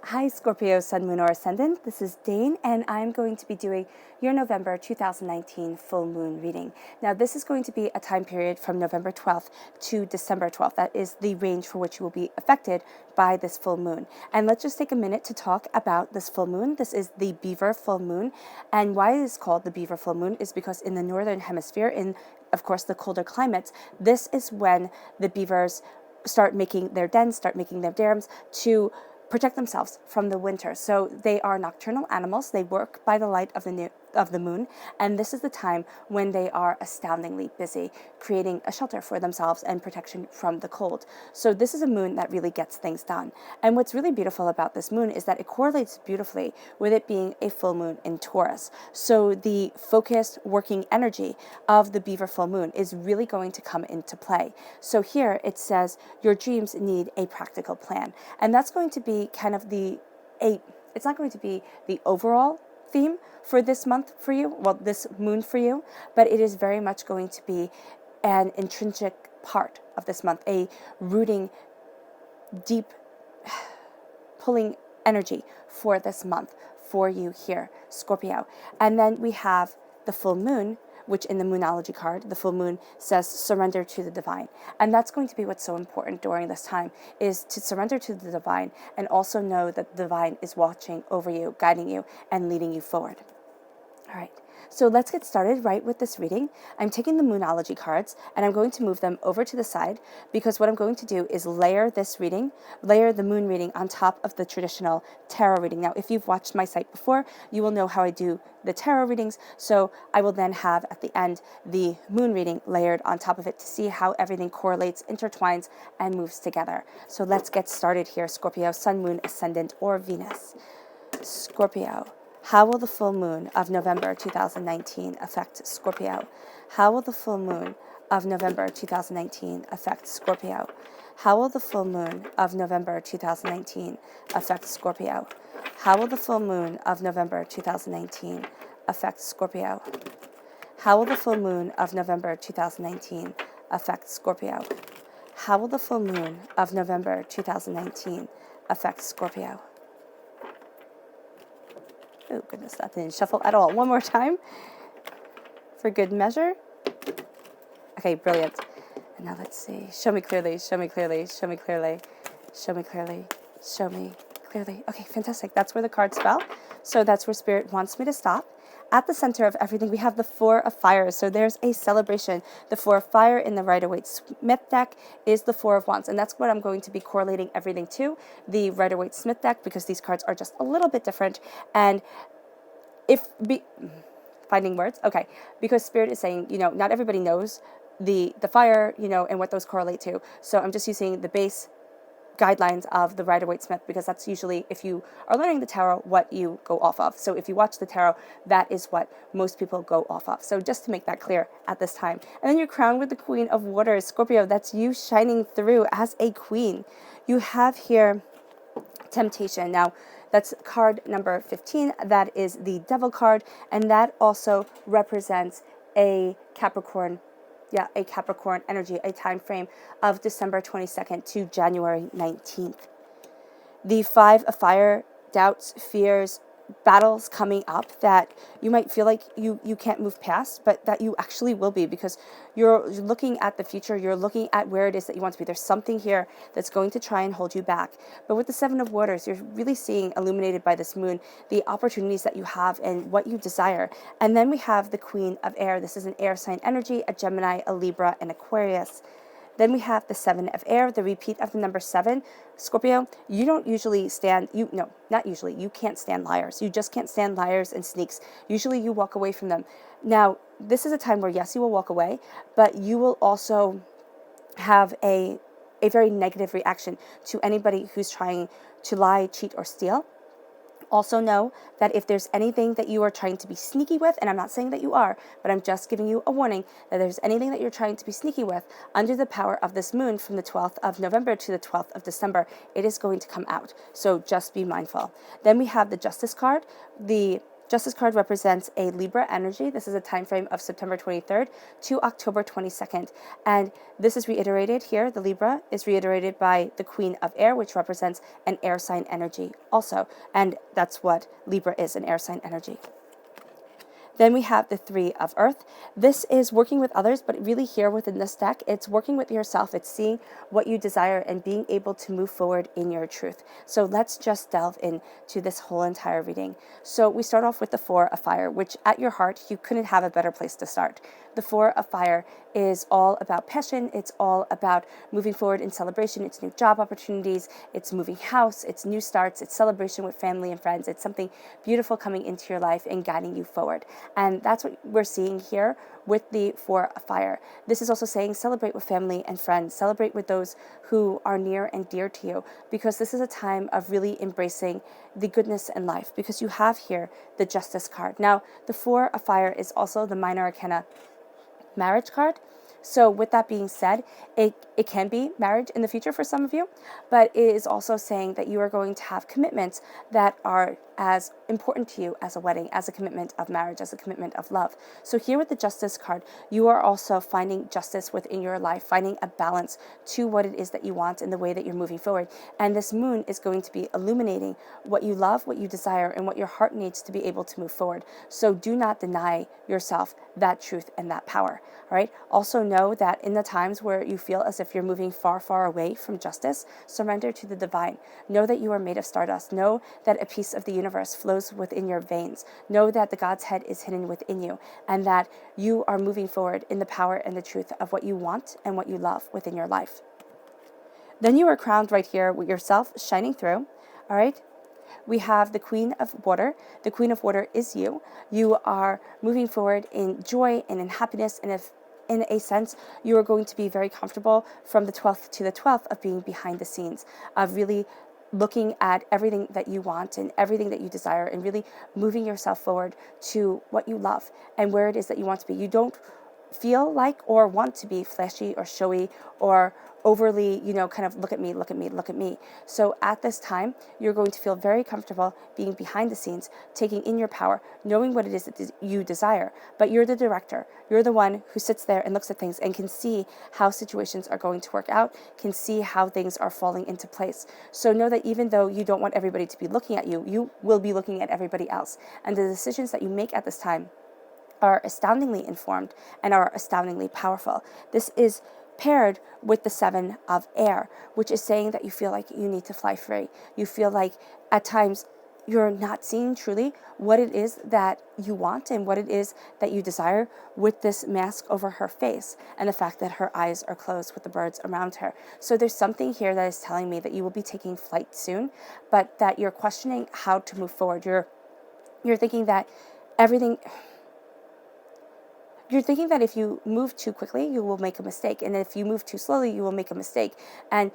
Hi Scorpio, Sun, Moon, or Ascendant. This is Dane, and I'm going to be doing your November 2019 full moon reading. Now, this is going to be a time period from November 12th to December 12th. That is the range for which you will be affected by this full moon. And let's just take a minute to talk about this full moon. This is the Beaver full moon, and why it is called the Beaver full moon is because in the northern hemisphere, in of course the colder climates, this is when the beavers start making their dens, start making their dams to protect themselves from the winter. So they are nocturnal animals. They work by the light of the moon, and this is the time when they are astoundingly busy creating a shelter for themselves and protection from the cold. So this is a moon that really gets things done. And what's really beautiful about this moon is that it correlates beautifully with it being a full moon in Taurus. So the focused working energy of the Beaver full moon is really going to come into play. So here it says your dreams need a practical plan, and that's going to be kind of it's not going to be the overall theme for this month for you, well, this moon for you, but it is very much going to be an intrinsic part of this month, a rooting, deep, pulling energy for this month for you here, Scorpio. And then we have the full moon, which in the Moonology card, the full moon says surrender to the divine. And that's going to be what's so important during this time, is to surrender to the divine and also know that the divine is watching over you, guiding you, and leading you forward. All right, so let's get started right with this reading. I'm taking the Moonology cards and I'm going to move them over to the side because what I'm going to do is layer the moon reading on top of the traditional tarot reading. Now, if you've watched my site before, you will know how I do the tarot readings, so I will then have at the end the moon reading layered on top of it to see how everything correlates, intertwines, and moves together. So let's get started here, Scorpio, Sun, Moon, Ascendant, or Venus. Scorpio. How will the full moon of November 2019 affect Scorpio? How will the full moon of November 2019 affect Scorpio? How will the full moon of November 2019 affect Scorpio? How will the full moon of November 2019 affect Scorpio? How will the full moon of November 2019 affect Scorpio? How will the full moon of November 2019 affect Scorpio? Oh, goodness, that didn't shuffle at all. One more time for good measure. Okay, brilliant. And now let's see. Show me clearly, show me clearly, show me clearly, show me clearly, show me clearly. Okay, fantastic. That's where the cards fell. So that's where Spirit wants me to stop. At the center of everything, we have the Four of Fire. So there's a celebration. The Four of Fire in the Rider-Waite-Smith deck is the Four of Wands. And that's what I'm going to be correlating everything to, the Rider-Waite-Smith deck, because these cards are just a little bit different. And finding words, okay, because Spirit is saying, not everybody knows the fire, and what those correlate to. So I'm just using the base guidelines of the Rider-Waite-Smith because that's usually, if you are learning the tarot, what you go off of. So if you watch the tarot, that is what most people go off of. So just to make that clear at this time. And then you're crowned with the Queen of Waters, Scorpio. That's you shining through as a queen. You have here Temptation. Now, that's card number 15. That is the Devil card, and that also represents a Capricorn energy, a time frame of December 22nd to January 19th. The Five of Fire, doubts, fears, battles coming up that you might feel like you can't move past, but that you actually will be, because you're looking at the future, you're looking at where it is that you want to be. There's something here that's going to try and hold you back. But with the Seven of Waters, you're really seeing, illuminated by this moon, the opportunities that you have and what you desire. And then we have the Queen of Air. This is an air sign energy, a Gemini, a Libra, and Aquarius. Then we have the Seven of Air, the repeat of the number 7. Scorpio, you don't usually you can't stand liars. You just can't stand liars and sneaks. Usually you walk away from them. Now, this is a time where, yes, you will walk away, but you will also have a very negative reaction to anybody who's trying to lie, cheat, or steal. Also know that if there's anything that you are trying to be sneaky with, and I'm not saying that you are, but I'm just giving you a warning that there's anything that you're trying to be sneaky with, under the power of this moon from the 12th of November to the 12th of December, it is going to come out. So just be mindful. Then we have the Justice card. The Justice card represents a Libra energy. This is a time frame of September 23rd to October 22nd. And this is reiterated here. The Libra is reiterated by the Queen of Air, which represents an air sign energy also. And that's what Libra is, an air sign energy. Then we have the Three of Earth. This is working with others, but really here within this deck, it's working with yourself. It's seeing what you desire and being able to move forward in your truth. So let's just delve into this whole entire reading. So we start off with the Four of Fire, which at your heart, you couldn't have a better place to start. The Four of Fire is all about passion. It's all about moving forward in celebration. It's new job opportunities. It's moving house. It's new starts. It's celebration with family and friends. It's something beautiful coming into your life and guiding you forward. And that's what we're seeing here with the Four of Fire. This is also saying celebrate with family and friends. Celebrate with those who are near and dear to you, because this is a time of really embracing the goodness in life, because you have here the Justice card. Now, the Four of Fire is also the Minor Arcana marriage card. So with that being said, it can be marriage in the future for some of you, but it is also saying that you are going to have commitments that are as important to you as a wedding, as a commitment of marriage, as a commitment of love. So here with the Justice card, you are also finding justice within your life, finding a balance to what it is that you want in the way that you're moving forward. And this moon is going to be illuminating what you love, what you desire, and what your heart needs to be able to move forward. So do not deny yourself that truth and that power. All right. Also know that in the times where you feel as if you're moving far, far away from justice, surrender to the divine. Know that you are made of stardust. Know that a piece of the universe flows within your veins. Know that the God's head is hidden within you, and that you are moving forward in the power and the truth of what you want and what you love within your life. Then you are crowned right here with yourself shining through. All right. We have the Queen of Water. The Queen of Water is you. You are moving forward in joy and in happiness, and if in a sense, you are going to be very comfortable from the 12th to the 12th of being behind the scenes, of really looking at everything that you want and everything that you desire, and really moving yourself forward to what you love and where it is that you want to be. You don't feel like or want to be flashy or showy or overly, kind of look at me, look at me, look at me. So at this time, you're going to feel very comfortable being behind the scenes, taking in your power, knowing what it is that you desire. But you're the director. You're the one who sits there and looks at things and can see how situations are going to work out, can see how things are falling into place. So know that even though you don't want everybody to be looking at you, you will be looking at everybody else. And the decisions that you make at this time are astoundingly informed and are astoundingly powerful. This is paired with the Seven of Air, which is saying that you feel like you need to fly free. You feel like at times you're not seeing truly what it is that you want and what it is that you desire with this mask over her face and the fact that her eyes are closed with the birds around her. So there's something here that is telling me that you will be taking flight soon, but that you're questioning how to move forward. You're thinking that everything... You're thinking that if you move too quickly, you will make a mistake. And if you move too slowly, you will make a mistake. And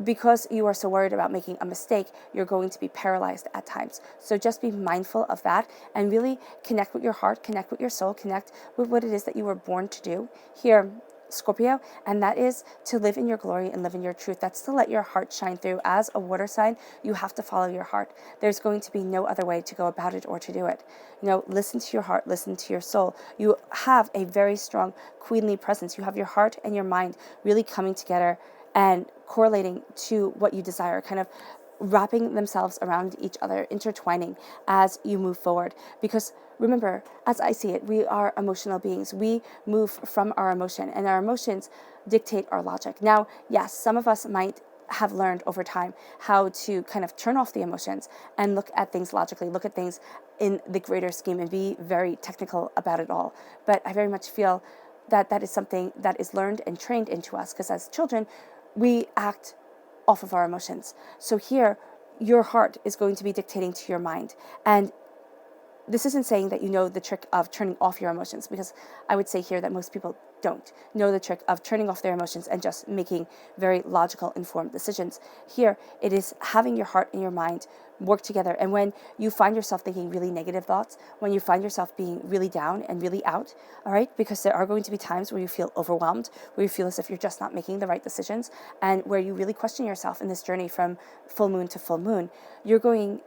because you are so worried about making a mistake, you're going to be paralyzed at times. So just be mindful of that and really connect with your heart, connect with your soul, connect with what it is that you were born to do here, Scorpio, and that is to live in your glory and live in your truth. That's to let your heart shine through. As a water sign, you have to follow your heart. There's going to be no other way to go about it or to do it. Listen to your heart, listen to your soul. You have a very strong queenly presence. You have your heart and your mind really coming together and correlating to what you desire, kind of wrapping themselves around each other, intertwining as you move forward. Because remember, as I see it, we are emotional beings. We move from our emotion, and our emotions dictate our logic. Now, yes, some of us might have learned over time how to kind of turn off the emotions and look at things logically, look at things in the greater scheme and be very technical about it all. But I very much feel that that is something that is learned and trained into us, because as children, we act off of our emotions. So here, your heart is going to be dictating to your mind. And this isn't saying that you know the trick of turning off your emotions, because I would say here that most people don't know the trick of turning off their emotions and just making very logical, informed decisions. Here, it is having your heart and your mind work together. And when you find yourself thinking really negative thoughts, when you find yourself being really down and really out, all right, because there are going to be times where you feel overwhelmed, where you feel as if you're just not making the right decisions, and where you really question yourself in this journey from full moon to full moon, you're going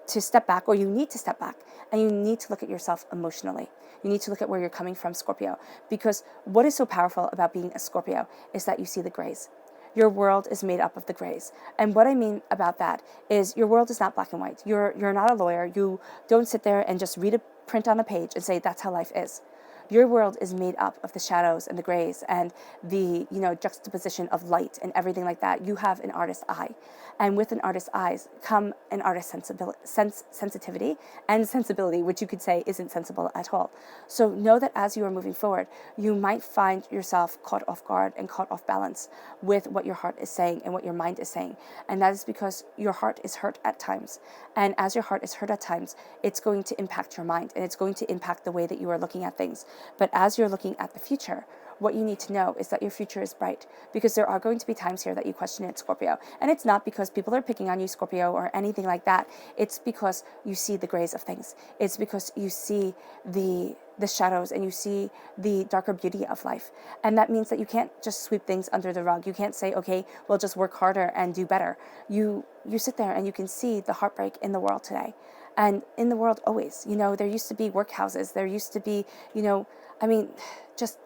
to step back, or you need to step back, and you need to look at yourself emotionally. You need to look at where you're coming from, Scorpio, because what is so powerful about being a Scorpio is that you see the grays. Your world is made up of the grays. And what I mean about that is your world is not black and white. You're not a lawyer. You don't sit there and just read a print on a page and say that's how life is. Your world is made up of the shadows and the grays and the, juxtaposition of light and everything like that. You have an artist's eye. And with an artist's eyes come an artist's sensitivity and sensibility, which you could say isn't sensible at all. So know that as you are moving forward, you might find yourself caught off guard and caught off balance with what your heart is saying and what your mind is saying. And that is because your heart is hurt at times. And as your heart is hurt at times, it's going to impact your mind, and it's going to impact the way that you are looking at things. But as you're looking at the future, what you need to know is that your future is bright, because there are going to be times here that you question it, Scorpio. And it's not because people are picking on you, Scorpio, or anything like that. It's because you see the grays of things. It's because you see the shadows, and you see the darker beauty of life. And that means that you can't just sweep things under the rug. You can't say, okay, we'll just work harder and do better. You sit there and you can see the heartbreak in the world today. And in the world always, there used to be workhouses. There used to be, just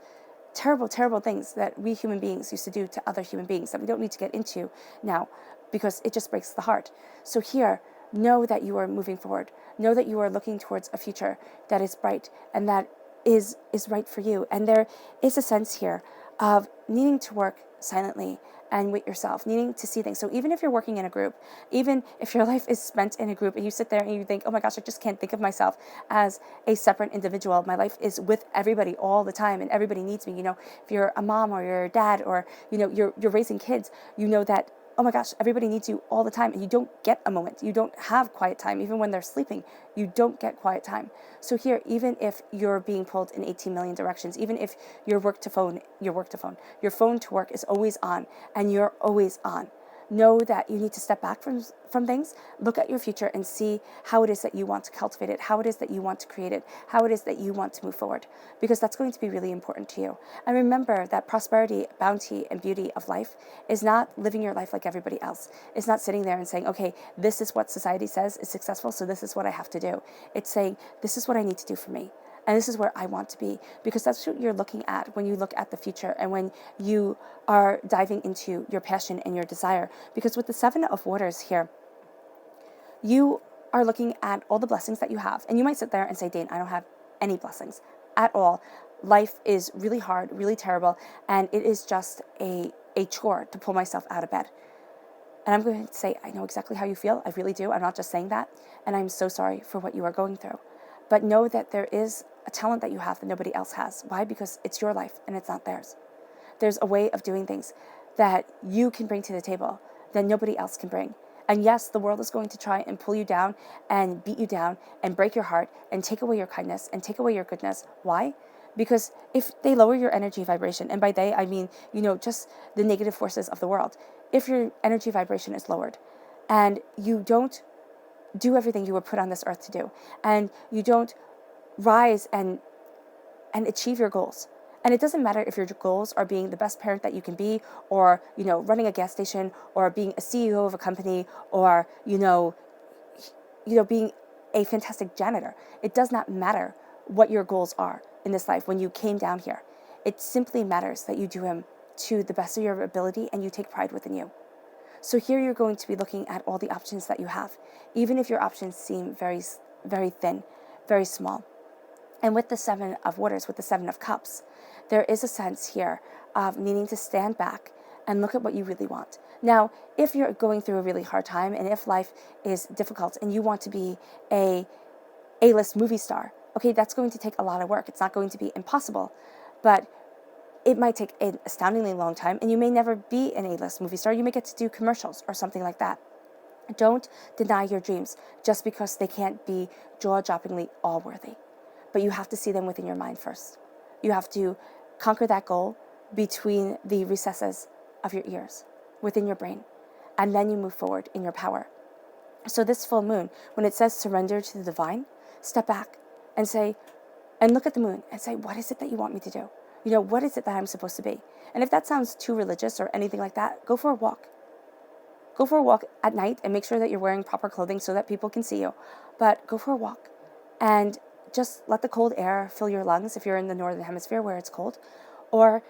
terrible, terrible things that we human beings used to do to other human beings that we don't need to get into now, because it just breaks the heart. So here, know that you are moving forward. Know that you are looking towards a future that is bright and that is right for you. And there is a sense here of needing to work silently and with yourself, needing to see things. So even if you're working in a group, even if your life is spent in a group and you sit there and you think, oh my gosh, I just can't think of myself as a separate individual. My life is with everybody all the time and everybody needs me. If you're a mom or you're a dad, or, you're raising kids, that, oh my gosh, everybody needs you all the time, and you don't get a moment. You don't have quiet time. Even when they're sleeping, you don't get quiet time. So here, even if you're being pulled in 18 million directions, even if your phone to work is always on, and you're always on, know that you need to step back from things, look at your future and see how it is that you want to cultivate it, how it is that you want to create it, how it is that you want to move forward, because that's going to be really important to you. And remember that prosperity, bounty, and beauty of life is not living your life like everybody else. It's not sitting there and saying, okay, this is what society says is successful, so this is what I have to do. It's saying, this is what I need to do for me. And this is where I want to be, because that's what you're looking at when you look at the future and when you are diving into your passion and your desire. Because with the Seven of Waters here, you are looking at all the blessings that you have. And you might sit there and say, Dane, I don't have any blessings at all. Life is really hard, really terrible, and it is just a chore to pull myself out of bed. And I'm going to say, I know exactly how you feel. I really do. I'm not just saying that. And I'm so sorry for what you are going through. But know that there is a talent that you have that nobody else has. Why? Because it's your life and it's not theirs. There's a way of doing things that you can bring to the table that nobody else can bring. And yes, the world is going to try and pull you down and beat you down and break your heart and take away your kindness and take away your goodness. Why? Because if they lower your energy vibration, and by they, I mean, just the negative forces of the world. If your energy vibration is lowered and you don't do everything you were put on this earth to do, and you don't rise and achieve your goals. And it doesn't matter if your goals are being the best parent that you can be, or, running a gas station, or being a CEO of a company, or, being a fantastic janitor. It does not matter what your goals are in this life when you came down here. It simply matters that you do them to the best of your ability and you take pride within you. So here you're going to be looking at all the options that you have, even if your options seem very, very thin, very small. And with the Seven of Waters, with the Seven of Cups, there is a sense here of needing to stand back and look at what you really want. Now, if you're going through a really hard time and if life is difficult and you want to be a A-list movie star, okay, that's going to take a lot of work. It's not going to be impossible, but it might take an astoundingly long time, and you may never be an A-list movie star. You may get to do commercials or something like that. Don't deny your dreams just because they can't be jaw-droppingly all-worthy. But you have to see them within your mind first. You have to conquer that goal between the recesses of your ears, within your brain, and then you move forward in your power. So this full moon, when it says surrender to the divine, step back and say, and look at the moon and say, what is it that you want me to do? What is it that I'm supposed to be? And if that sounds too religious or anything like that, go for a walk. Go for a walk at night and make sure that you're wearing proper clothing so that people can see you. But go for a walk and just let the cold air fill your lungs if you're in the northern hemisphere where it's cold. Or,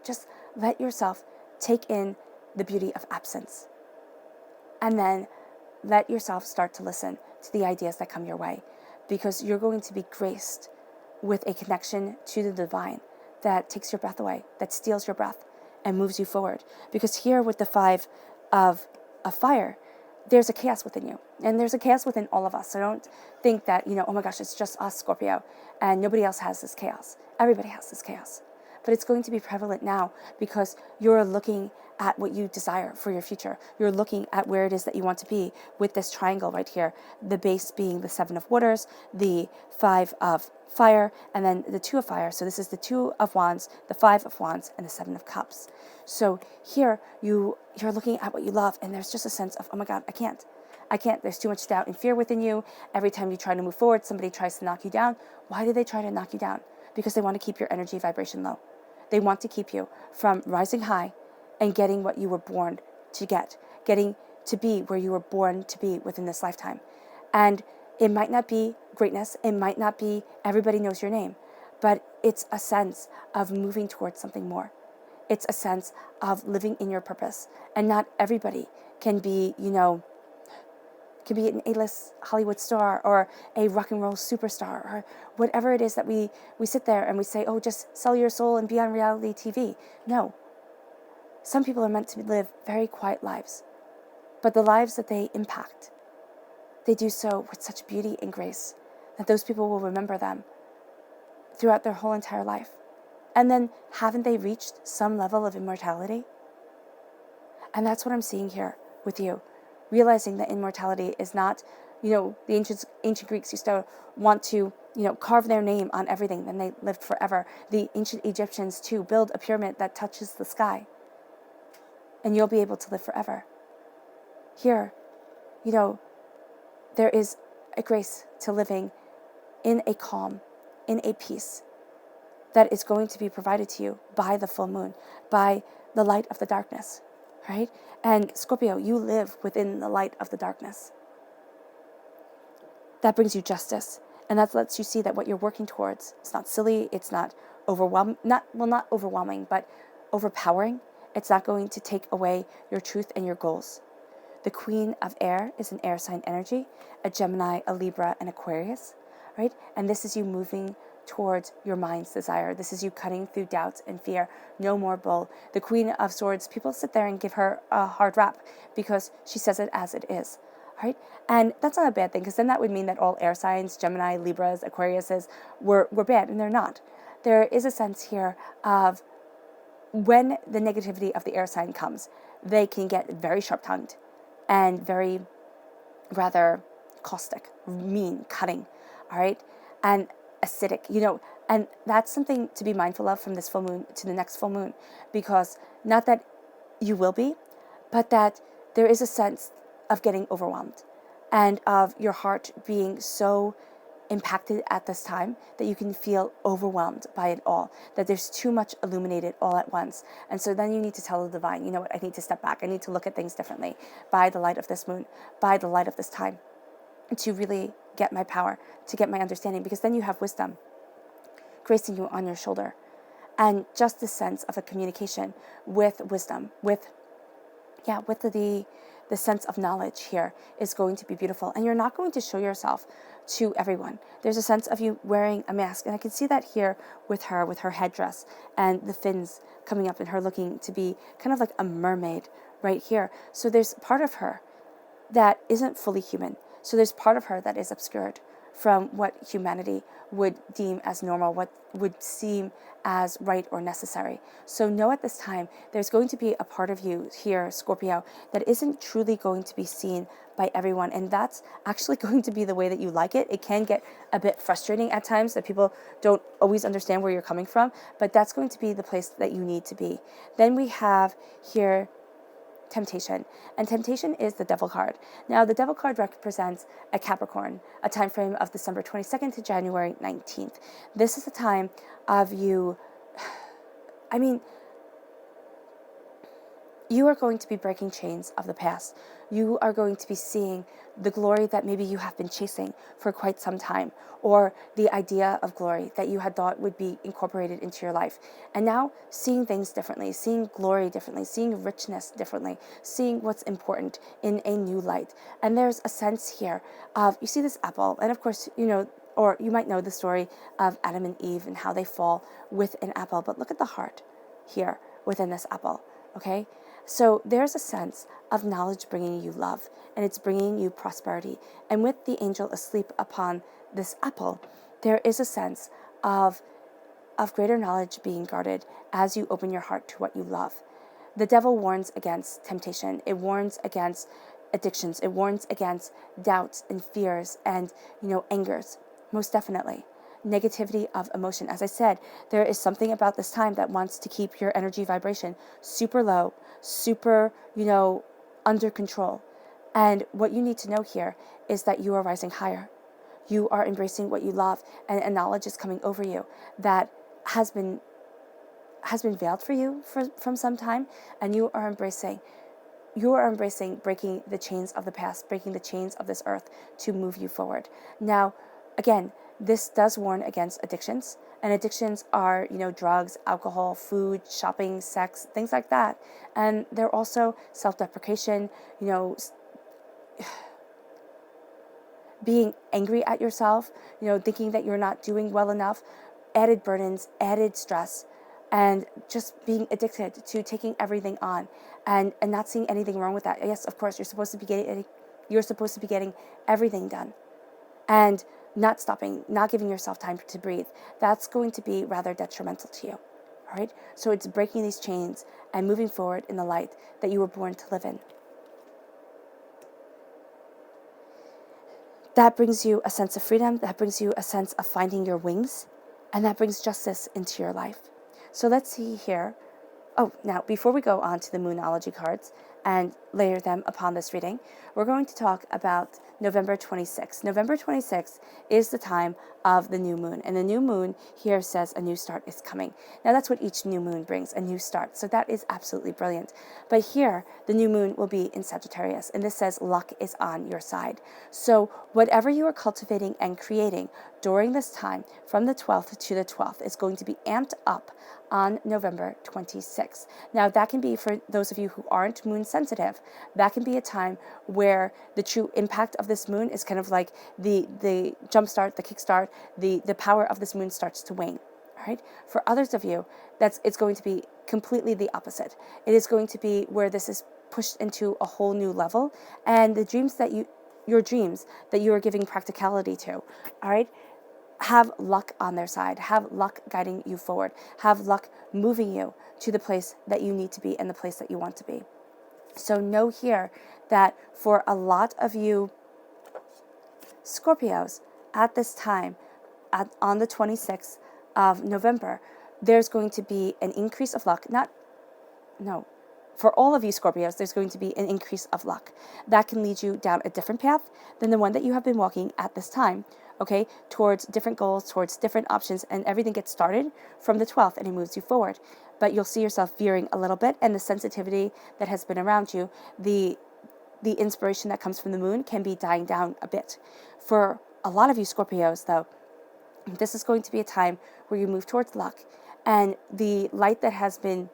just let yourself take in the beauty of absence. And then let yourself start to listen to the ideas that come your way, because you're going to be graced with a connection to the divine that takes your breath away, that steals your breath and moves you forward. Because here with the 5 of fire, there's a chaos within you, and there's a chaos within all of us. So don't think that, oh my gosh, it's just us, Scorpio, and nobody else has this chaos. Everybody has this chaos. But it's going to be prevalent now because you're looking at what you desire for your future. You're looking at where it is that you want to be with this triangle right here. The base being the 7 of waters, the 5 of fire, and then the 2 of fire. So this is the 2 of wands, the 5 of wands, and the 7 of cups. So here you're looking at what you love, and there's just a sense of, oh my God, I can't. There's too much doubt and fear within you. Every time you try to move forward, somebody tries to knock you down. Why do they try to knock you down? Because they want to keep your energy vibration low. They want to keep you from rising high and getting what you were born to get, getting to be where you were born to be within this lifetime. And it might not be greatness, it might not be everybody knows your name, but it's a sense of moving towards something more. It's a sense of living in your purpose. And not everybody can be, can be an A-list Hollywood star or a rock and roll superstar or whatever it is that we sit there and we say, oh, just sell your soul and be on reality TV. No. Some people are meant to live very quiet lives, but the lives that they impact, they do so with such beauty and grace that those people will remember them throughout their whole entire life. And then haven't they reached some level of immortality? And that's what I'm seeing here with you. Realizing that immortality is not, the ancient Greeks used to want to, carve their name on everything, and they lived forever. The ancient Egyptians, too, build a pyramid that touches the sky, and you'll be able to live forever. Here, there is a grace to living in a calm, in a peace that is going to be provided to you by the full moon, by the light of the darkness. Right? And Scorpio, you live within the light of the darkness. That brings you justice. And that lets you see that what you're working towards, it's not silly, it's not overwhelming, not overwhelming, but overpowering. It's not going to take away your truth and your goals. The Queen of Air is an air sign energy, a Gemini, a Libra, and Aquarius, right? And this is you moving towards your mind's desire. This is you cutting through doubts and fear. No more bull. The Queen of Swords, people sit there and give her a hard rap because she says it as it is, right? And that's not a bad thing, because then that would mean that all air signs, Gemini, Libras, Aquariuses, were bad, and they're not. There is a sense here of when the negativity of the air sign comes, they can get very sharp-tongued and very rather caustic, mean, cutting, all right? And acidic, and that's something to be mindful of from this full moon to the next full moon, because not that you will be, but that there is a sense of getting overwhelmed and of your heart being so impacted at this time that you can feel overwhelmed by it all, that there's too much illuminated all at once. And so then you need to tell the divine, you know what, I need to step back. I need to look at things differently by the light of this moon, by the light of this time, to really get my power, to get my understanding, because then you have wisdom gracing you on your shoulder. And just the sense of a communication with wisdom, with the sense of knowledge here is going to be beautiful. And you're not going to show yourself to everyone. There's a sense of you wearing a mask. And I can see that here with her headdress and the fins coming up and her looking to be kind of like a mermaid right here. So there's part of her that isn't fully human. So there's part of her that is obscured from what humanity would deem as normal, what would seem as right or necessary. So know at this time, there's going to be a part of you here, Scorpio, that isn't truly going to be seen by everyone. And that's actually going to be the way that you like it. It can get a bit frustrating at times that people don't always understand where you're coming from, but that's going to be the place that you need to be. Then we have here temptation. And temptation is the devil card. Now, the devil card represents a Capricorn, a time frame of December 22nd to January 19th. This is a time of you, you are going to be breaking chains of the past. You are going to be seeing the glory that maybe you have been chasing for quite some time, or the idea of glory that you had thought would be incorporated into your life. And now seeing things differently, seeing glory differently, seeing richness differently, seeing what's important in a new light. And there's a sense here of, you see this apple, and of course, you know, or you might know the story of Adam and Eve and how they fall with an apple, but look at the heart here within this apple, okay? So there's a sense of knowledge bringing you love, and it's bringing you prosperity. And with the angel asleep upon this apple, there is a sense of greater knowledge being guarded as you open your heart to what you love. The devil warns against temptation. It warns against addictions. It warns against doubts and fears and, angers. Most definitely. Negativity of emotion. As I said, there is something about this time that wants to keep your energy vibration super low, super, under control. And what you need to know here is that you are rising higher. You are embracing what you love, and knowledge is coming over you that has been veiled for you from some time, and you are embracing breaking the chains of the past, breaking the chains of this earth to move you forward. Now, again, this does warn against addictions, and addictions are, drugs, alcohol, food, shopping, sex, things like that. And they're also self-deprecation, being angry at yourself, thinking that you're not doing well enough, added burdens, added stress, and just being addicted to taking everything on and not seeing anything wrong with that. Yes, of course, you're supposed to be getting everything done and not stopping, not giving yourself time to breathe. That's going to be rather detrimental to you. All right? So it's breaking these chains and moving forward in the light that you were born to live in. That brings you a sense of freedom, that brings you a sense of finding your wings, and that brings justice into your life. So let's see here. Oh, now, before we go on to the Moonology cards and layer them upon this reading, we're going to talk about November 26th. November 26th is the time of the new moon, and the new moon here says a new start is coming. Now, that's what each new moon brings, a new start, so that is absolutely brilliant. But here, the new moon will be in Sagittarius, and this says luck is on your side. So whatever you are cultivating and creating during this time, from the 12th to the 12th, is going to be amped up on November 26th. Now, that can be, for those of you who aren't moon sensitive, that can be a time where the true impact of this moon is kind of like the jump start, the kick start, the power of this moon starts to wane. All right? For others of you, it's going to be completely the opposite. It is going to be where this is pushed into a whole new level, and the your dreams that you are giving practicality to, all right, have luck on their side, have luck guiding you forward, have luck moving you to the place that you need to be and the place that you want to be. So know here that for a lot of you Scorpios at this time, on the 26th of November, there's going to be an increase of luck. For all of you Scorpios, there's going to be an increase of luck. That can lead you down a different path than the one that you have been walking at this time, okay, towards different goals, towards different options, and everything gets started from the 12th and it moves you forward. But you'll see yourself veering a little bit, and the sensitivity that has been around you, the inspiration that comes from the moon can be dying down a bit. For a lot of you Scorpios, though, this is going to be a time where you move towards luck, and the light that has been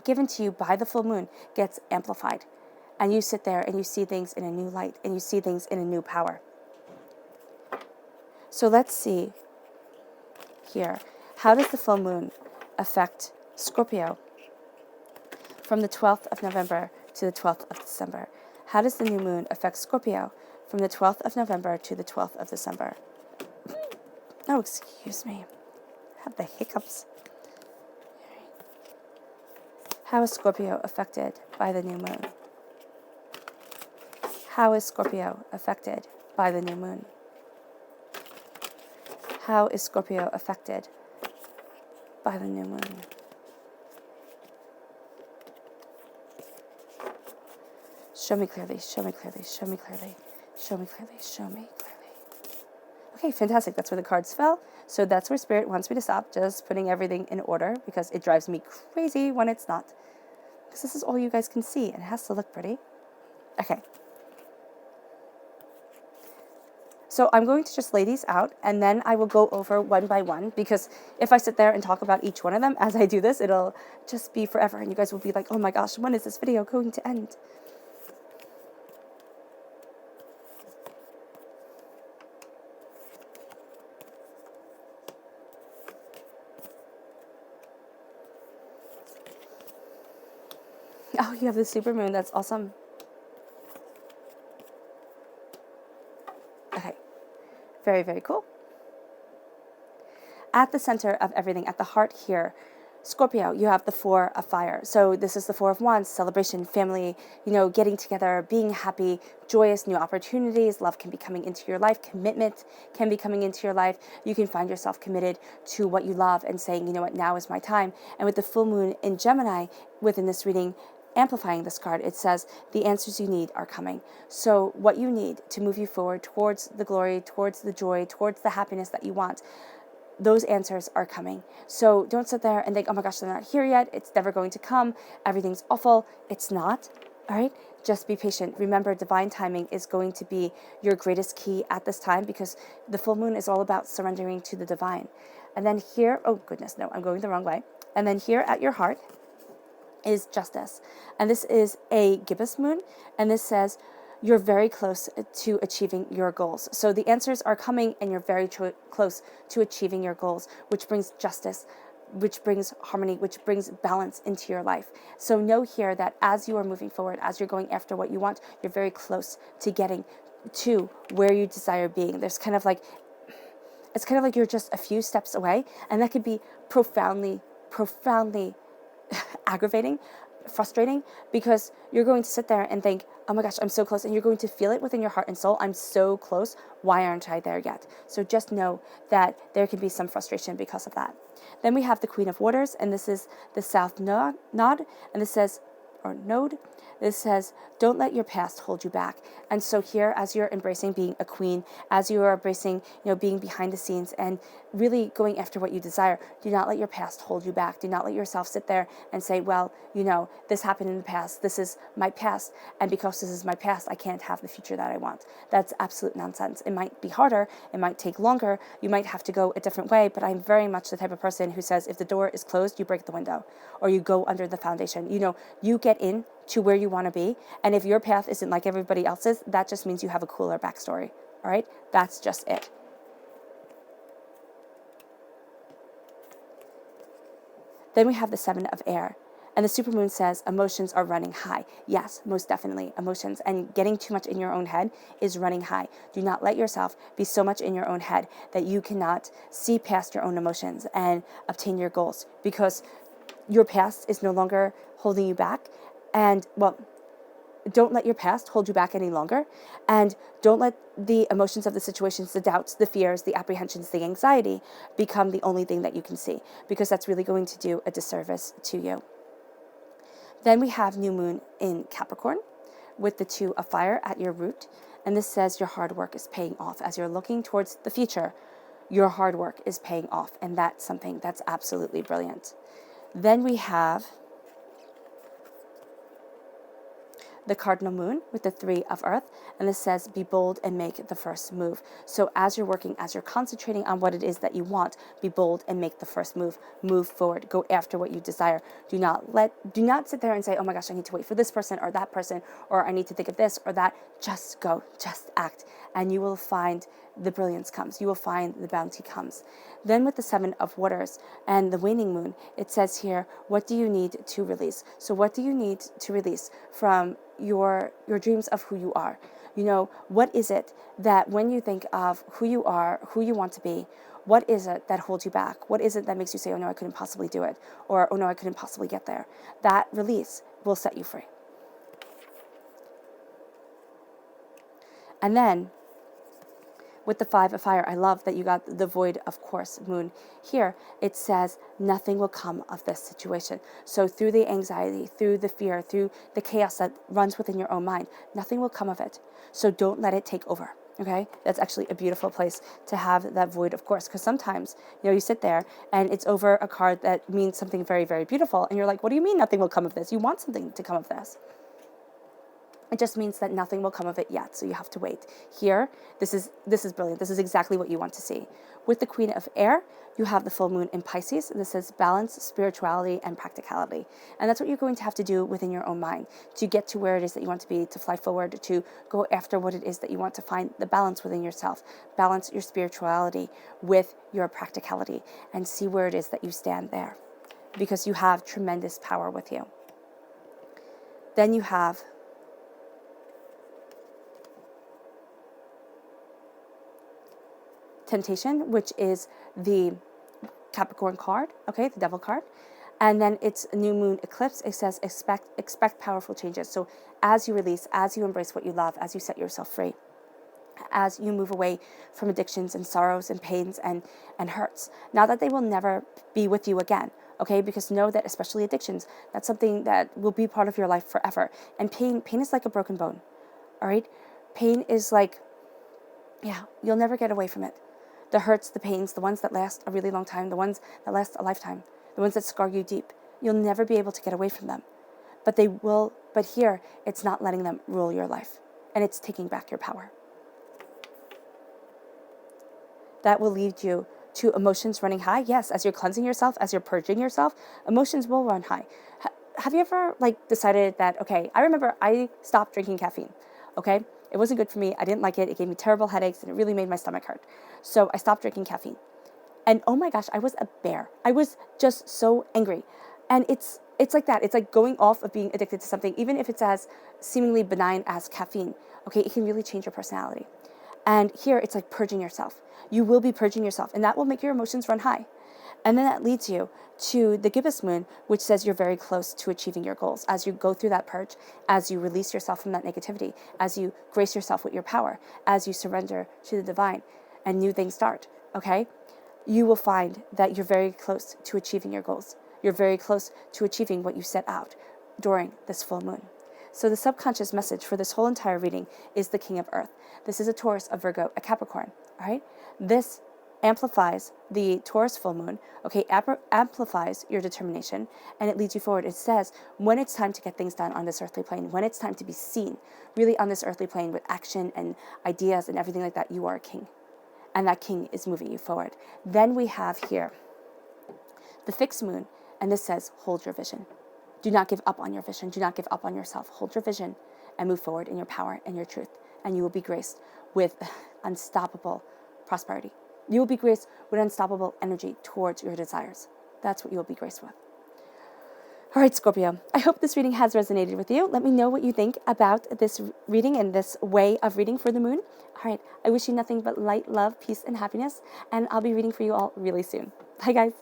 given to you by the full moon gets amplified, and you sit there and you see things in a new light, and you see things in a new power. So let's see here, how does the full moon affect Scorpio from the 12th of November to the 12th of December? How does the new moon affect Scorpio from the 12th of November to the 12th of December? Oh, excuse me, I have the hiccups. How is Scorpio affected by the new moon? How is Scorpio affected by the new moon? How is Scorpio affected by the new moon? Show me clearly, show me clearly, show me clearly, show me clearly, show me clearly. Okay, fantastic. That's where the cards fell. So that's where Spirit wants me to stop, just putting everything in order, because it drives me crazy when it's not. because this is all you guys can see, and it has to look pretty. Okay. So I'm going to just lay these out, and then I will go over one by one, because if I sit there and talk about each one of them as I do this, it'll just be forever, and you guys will be like, oh my gosh, when is this video going to end? Oh, you have the supermoon. That's awesome. Okay. Very, very cool. At the center of everything, at the heart here, Scorpio, you have the 4 of fire. So this is the 4 of Wands, celebration, family, getting together, being happy, joyous, new opportunities. Love can be coming into your life. Commitment can be coming into your life. You can find yourself committed to what you love and saying, you know what, now is my time. And with the full moon in Gemini within this reading, amplifying this card, it says the answers you need are coming. So what you need to move you forward towards the glory, towards the joy, towards the happiness that you want, those answers are coming. So don't sit there and think, oh my gosh, they're not here yet. It's never going to come. Everything's awful. It's not. All right. Just be patient. Remember, divine timing is going to be your greatest key at this time, because the full moon is all about surrendering to the divine. And then here, oh goodness, no, I'm going the wrong way. And then here at your heart is justice. And this is a gibbous moon. And this says you're very close to achieving your goals. So the answers are coming, and you're very close to achieving your goals, which brings justice, which brings harmony, which brings balance into your life. So know here that as you are moving forward, as you're going after what you want, you're very close to getting to where you desire being. It's kind of like you're just a few steps away, and that could be profoundly aggravating, frustrating, because you're going to sit there and think, oh my gosh, I'm so close, and you're going to feel it within your heart and soul. I'm so close. Why aren't I there yet? So just know that there can be some frustration because of that. Then we have the Queen of Waters, and this is the South Node, and this says, or Node, this says, don't let your past hold you back. And so here, as you're embracing being a queen, as you are embracing, being behind the scenes and really going after what you desire, do not let your past hold you back. Do not let yourself sit there and say, well, this happened in the past. This is my past. And because this is my past, I can't have the future that I want. That's absolute nonsense. It might be harder. It might take longer. You might have to go a different way. But I'm very much the type of person who says, if the door is closed, you break the window, or you go under the foundation. You get in to where you want to be. And if your path isn't like everybody else's, that just means you have a cooler backstory. All right? That's just it. Then we have the 7 of air. And the supermoon says emotions are running high. Yes, most definitely, emotions. And getting too much in your own head is running high. Do not let yourself be so much in your own head that you cannot see past your own emotions and obtain your goals, because your past is no longer holding you back. And, well, don't let your past hold you back any longer. And don't let the emotions of the situations, the doubts, the fears, the apprehensions, the anxiety become the only thing that you can see, because that's really going to do a disservice to you. Then we have new moon in Capricorn with the 2 of fire at your root. And this says your hard work is paying off. As you're looking towards the future, your hard work is paying off. And that's something that's absolutely brilliant. Then we have the cardinal moon with the 3 of earth, and this says be bold and make the first move. So as you're working, as you're concentrating on what it is that you want, be bold and make the first move. Move forward. Go after what you desire. Do not sit there and say, oh my gosh, I need to wait for this person or that person, or I need to think of this or that. Just go, just act, and you will find the brilliance comes. You will find the bounty comes. Then with the 7 of waters and the waning moon, it says here, what do you need to release? So what do you need to release from your dreams of who you are? What is it that when you think of who you are, who you want to be, what is it that holds you back? What is it that makes you say, oh no, I couldn't possibly do it? Or, oh no, I couldn't possibly get there? That release will set you free. And then with the 5 of fire, I love that you got the void, of course, moon here. It says nothing will come of this situation. So through the anxiety, through the fear, through the chaos that runs within your own mind, nothing will come of it. So don't let it take over. Okay, that's actually a beautiful place to have that void of course, because sometimes, you sit there and it's over a card that means something very, very beautiful, and you're like, what do you mean nothing will come of this? You want something to come of this. It just means that nothing will come of it yet, so you have to wait. Here, this is brilliant. This is exactly what you want to see. With the Queen of Air, you have the full moon in Pisces. This is balance, spirituality, and practicality. And that's what you're going to have to do within your own mind to get to where it is that you want to be, to fly forward, to go after what it is that you want, to find the balance within yourself. Balance your spirituality with your practicality and see where it is that you stand there, because you have tremendous power with you. Then you have Temptation, which is the Capricorn card, okay, the Devil card. And then it's a new moon eclipse. It says expect powerful changes. So as you release, as you embrace what you love, as you set yourself free, as you move away from addictions and sorrows and pains and hurts, now that they will never be with you again, okay, because know that especially addictions, that's something that will be part of your life forever. And pain is like a broken bone, all right? Pain is like, you'll never get away from it. The hurts, the pains, the ones that last a really long time, the ones that last a lifetime, the ones that scar you deep, you'll never be able to get away from them. But they will, but here, it's not letting them rule your life, and it's taking back your power. That will lead you to emotions running high. Yes, as you're cleansing yourself, as you're purging yourself, emotions will run high. Have you ever decided that, okay, I remember I stopped drinking caffeine, okay? It wasn't good for me. I didn't like it. It gave me terrible headaches, and it really made my stomach hurt. So I stopped drinking caffeine. And oh my gosh, I was a bear. I was just so angry. And it's like that. It's like going off of being addicted to something, even if it's as seemingly benign as caffeine. Okay, it can really change your personality. And here, it's like purging yourself. You will be purging yourself, and that will make your emotions run high. And then that leads you to the gibbous moon, which says you're very close to achieving your goals. As you go through that purge, as you release yourself from that negativity, as you grace yourself with your power, as you surrender to the divine, and new things start, okay? You will find that you're very close to achieving your goals. You're very close to achieving what you set out during this full moon. So the subconscious message for this whole entire reading is the King of Earth. This is a Taurus, a Virgo, a Capricorn, all right? This amplifies the Taurus full moon, okay, amplifies your determination, and it leads you forward. It says when it's time to get things done on this earthly plane, when it's time to be seen really on this earthly plane with action and ideas and everything like that, you are a king, and that king is moving you forward. Then we have here the fixed moon, and this says hold your vision. Do not give up on your vision. Do not give up on yourself. Hold your vision and move forward in your power and your truth, and you will be graced with unstoppable prosperity. You will be graced with unstoppable energy towards your desires. That's what you will be graced with. All right, Scorpio, I hope this reading has resonated with you. Let me know what you think about this reading and this way of reading for the moon. All right, I wish you nothing but light, love, peace, and happiness, and I'll be reading for you all really soon. Bye, guys.